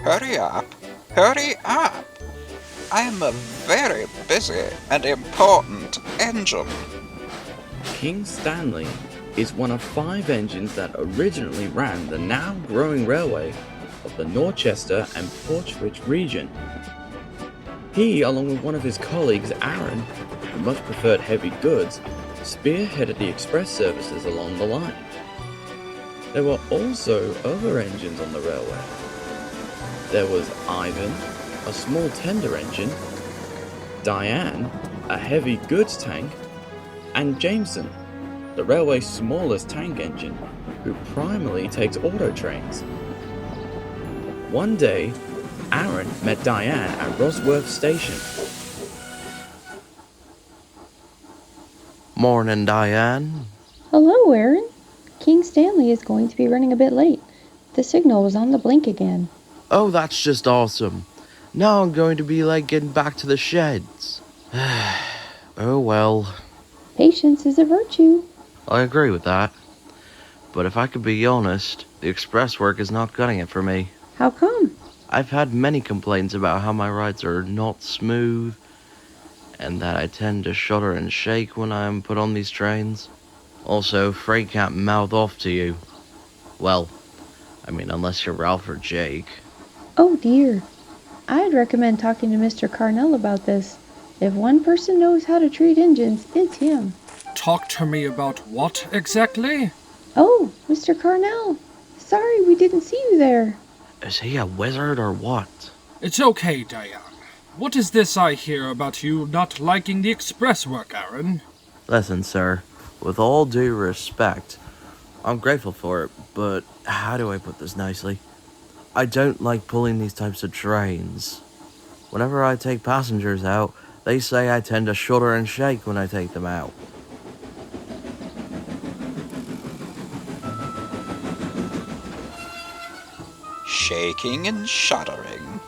Hurry up! Hurry up! I am a very busy and important engine. King Stanley is one of 5 engines that originally ran the now growing railway of the Dorchester and Portsmouth region. He, along with one of his colleagues, Aaron, who much preferred heavy goods, spearheaded the express services along the line. There were also other engines on the railway. There was Ivan, a small tender engine, Diane, a heavy goods tank, and Jameson, the railway's smallest tank engine, who primarily takes auto trains. One day, Aaron met Diane at Rosworth Station. Morning, Diane. Hello, Aaron. King Stanley is going to be running a bit late. The signal was on the blink again. Oh, that's just awesome. Now I'm going to be late getting back to the sheds. Oh well. Patience is a virtue. I agree with that. But if I could be honest, the express work is not cutting it for me. How come? I've had many complaints about how my rides are not smooth, and that I tend to shudder and shake when I am put on these trains. Also, freight can't mouth off to you. Well, I mean, unless you're Ralph or Jake. Oh dear. I'd recommend talking to Mr. Carnell about this. If one person knows how to treat engines, it's him. Talk to me about what exactly? Oh, Mr. Carnell. Sorry we didn't see you there. Is he a wizard or what? It's okay, Diane. What is this I hear about you not liking the express work, Aaron? Listen, sir, with all due respect, I'm grateful for it, but how do I put this nicely? I don't like pulling these types of trains. Whenever I take passengers out, they say I tend to shudder and shake when I take them out. Shaking and shuddering.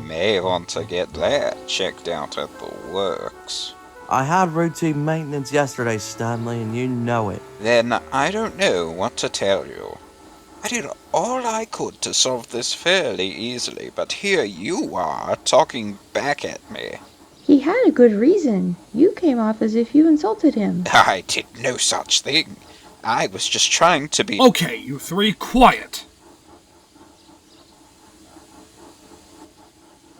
May want to get that checked out at the works. I had routine maintenance yesterday, Stanley, and you know it. Then I don't know what to tell you. I did all I could to solve this fairly easily, but here you are, talking back at me. He had a good reason. You came off as if you insulted him. I did no such thing. I was just trying to be... Okay, you 3, quiet!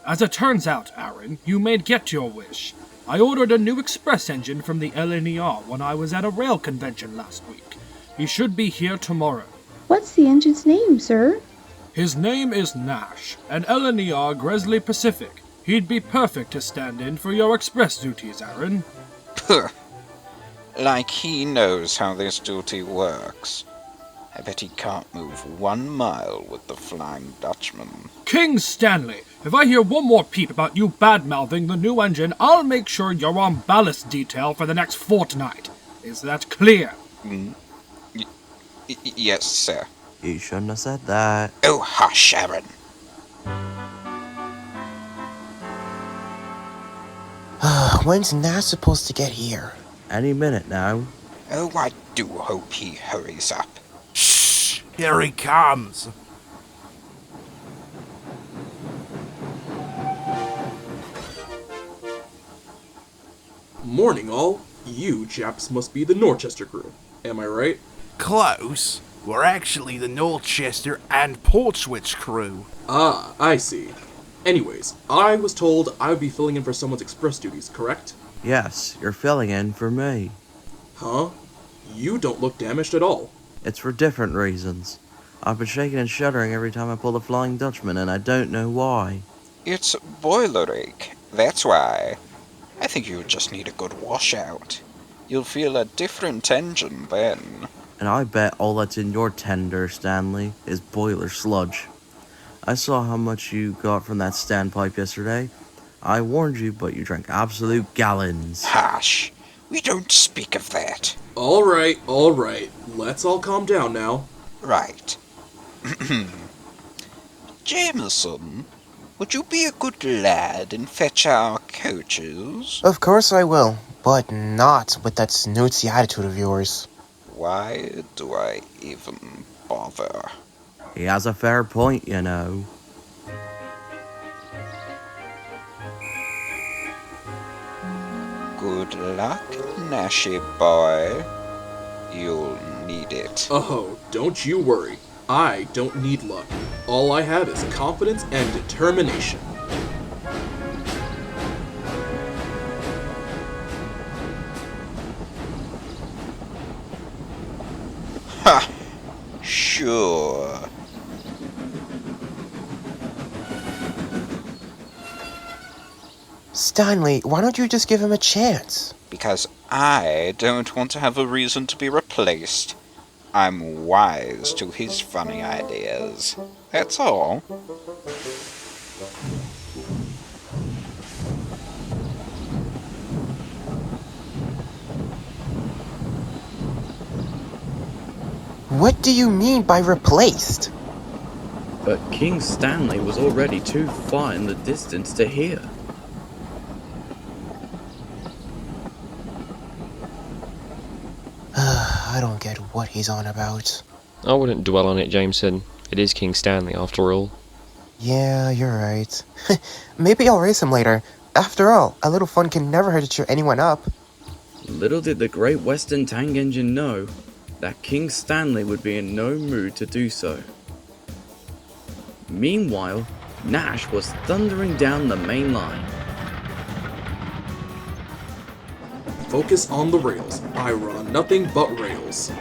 As it turns out, Aaron, you may get your wish. I ordered a new express engine from the N&PR when I was at a rail convention last week. He should be here tomorrow. What's the engine's name, sir? His name is Nash, an N&PR Gresley Pacific. He'd be perfect to stand in for your express duties, Aaron. Puh. Like he knows how this duty works. I bet he can't move 1 mile with the Flying Dutchman. King Stanley, if I hear one more peep about you bad-mouthing the new engine, I'll make sure you're on ballast detail for the next fortnight. Is that clear? Yes, sir. You shouldn't have said that. Oh, hush, Aaron. When's Nash supposed to get here? Any minute now. Oh, I do hope he hurries up. Shh! Here he comes! Morning, all. You chaps must be the Dorchester crew. Am I right? Close. We're actually the Dorchester and Portsmouth crew. Ah, I see. Anyways, I was told I would be filling in for someone's express duties, correct? Yes, you're filling in for me. Huh? You don't look damaged at all. It's for different reasons. I've been shaking and shuddering every time I pull the Flying Dutchman, and I don't know why. It's boiler ache, that's why. I think you just need a good washout. You'll feel a different engine then. And I bet all that's in your tender, Stanley, is boiler sludge. I saw how much you got from that standpipe yesterday. I warned you, but you drank absolute gallons. Hush! We don't speak of that. Alright. Let's all calm down now. Right. Jameson, would you be a good lad and fetch our coaches? Of course I will, but not with that snooty attitude of yours. Why do I even bother? He has a fair point, you know. Good luck, Nashy boy. You'll need it. Oh, don't you worry. I don't need luck. All I have is confidence and determination. Ha! Sure. Stanley, why don't you just give him a chance? Because I don't want to have a reason to be replaced. I'm wise to his funny ideas. That's all. What do you mean by replaced? But King Stanley was already too far in the distance to hear. I don't get what he's on about. I wouldn't dwell on it, Jameson. It is King Stanley, after all. Yeah, you're right. Maybe I'll race him later. After all, a little fun can never hurt to cheer anyone up. Little did the Great Western Tank Engine know that King Stanley would be in no mood to do so. Meanwhile, Nash was thundering down the main line. Focus on the rails. I run nothing but rails.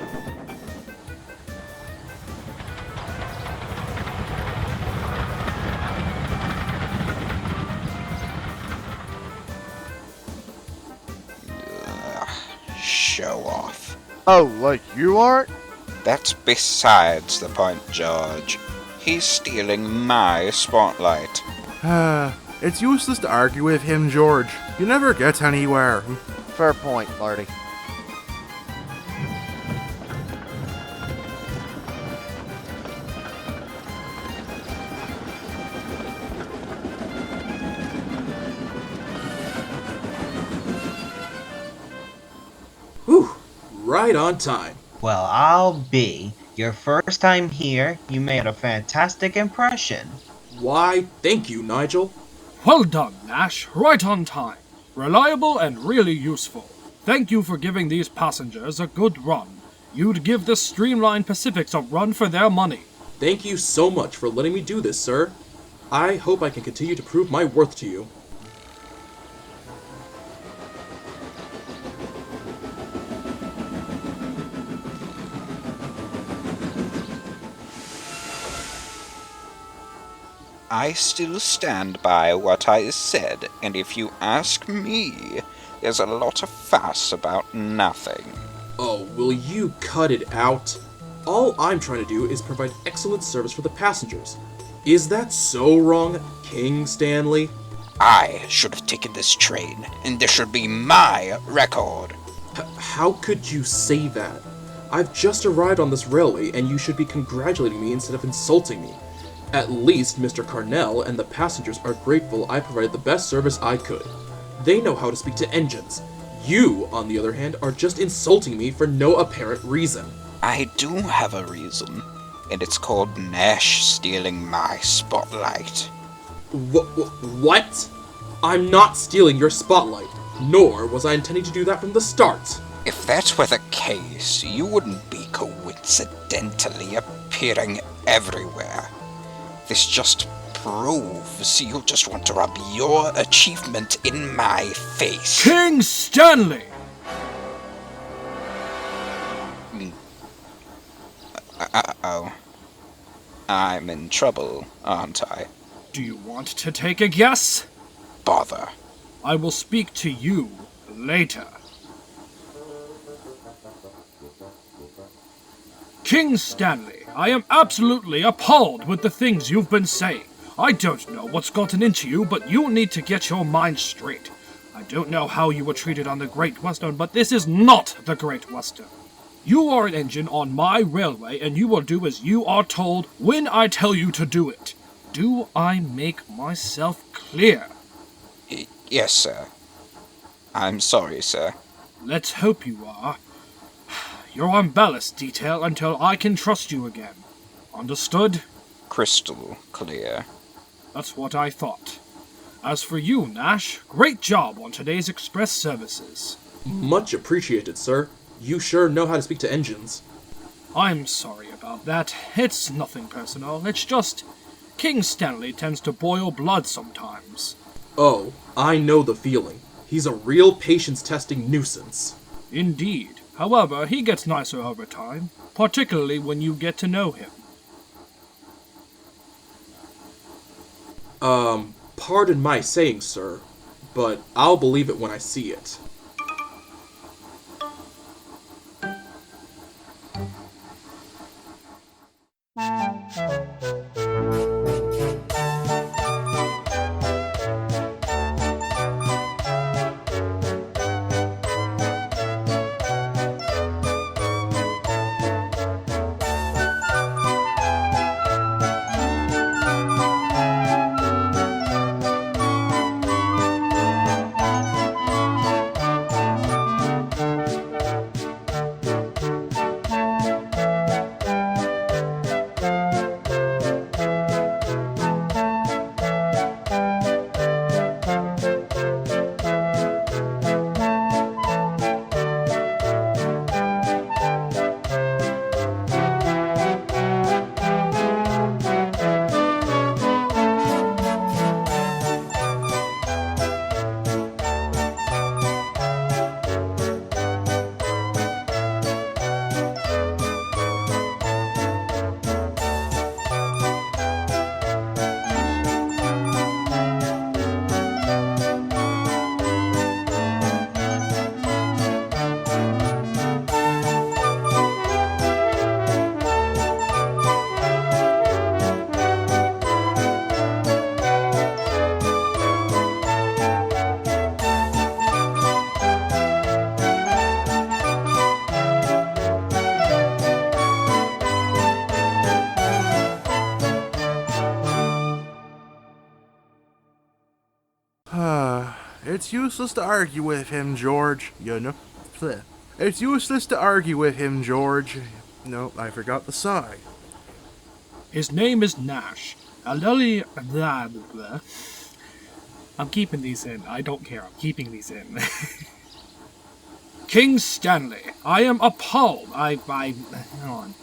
Show off. Oh, like you are? That's besides the point, George. He's stealing my spotlight. It's useless to argue with him, George. You never get anywhere. Fair point, Marty. Whew, right on time. Well, I'll be. Your first time here, you made a fantastic impression. Why, thank you, Nigel. Well done, Nash. Right on time. Reliable and really useful. Thank you for giving these passengers a good run. You'd give the Streamline Pacifics a run for their money. Thank you so much for letting me do this, sir. I hope I can continue to prove my worth to you. I still stand by what I said, and if you ask me, there's a lot of fuss about nothing. Oh, will you cut it out? All I'm trying to do is provide excellent service for the passengers. Is that so wrong, King Stanley? I should have taken this train, and this should be my record. How could you say that? I've just arrived on this railway, and you should be congratulating me instead of insulting me. At least Mr. Carnell and the passengers are grateful I provided the best service I could. They know how to speak to engines. You, on the other hand, are just insulting me for no apparent reason. I do have a reason, and it's called Nash stealing my spotlight. What? I'm not stealing your spotlight, nor was I intending to do that from the start. If that were the case, you wouldn't be coincidentally appearing everywhere. This just proves you just want to rub your achievement in my face. King Stanley! Uh-oh. I'm in trouble, aren't I? Do you want to take a guess? Bother. I will speak to you later. King Stanley, I am absolutely appalled with the things you've been saying. I don't know what's gotten into you, but you need to get your mind straight. I don't know how you were treated on the Great Western, but this is not the Great Western. You are an engine on my railway, and you will do as you are told when I tell you to do it. Do I make myself clear? Yes, sir. I'm sorry, sir. Let's hope you are. You're on ballast detail until I can trust you again. Understood? Crystal clear. That's what I thought. As for you, Nash, great job on today's express services. Much appreciated, sir. You sure know how to speak to engines. I'm sorry about that. It's nothing personal. It's just King Stanley tends to boil blood sometimes. Oh, I know the feeling. He's a real patience-testing nuisance. Indeed. However, he gets nicer over time, particularly when you get to know him. Pardon my saying, sir, but I'll believe it when I see it. It's useless to argue with him, George. You know? It's useless to argue with him, George. No, I forgot the sigh. His name is Nash. I'm keeping these in. I don't care. I'm keeping these in. King Stanley, I am appalled. Hang on.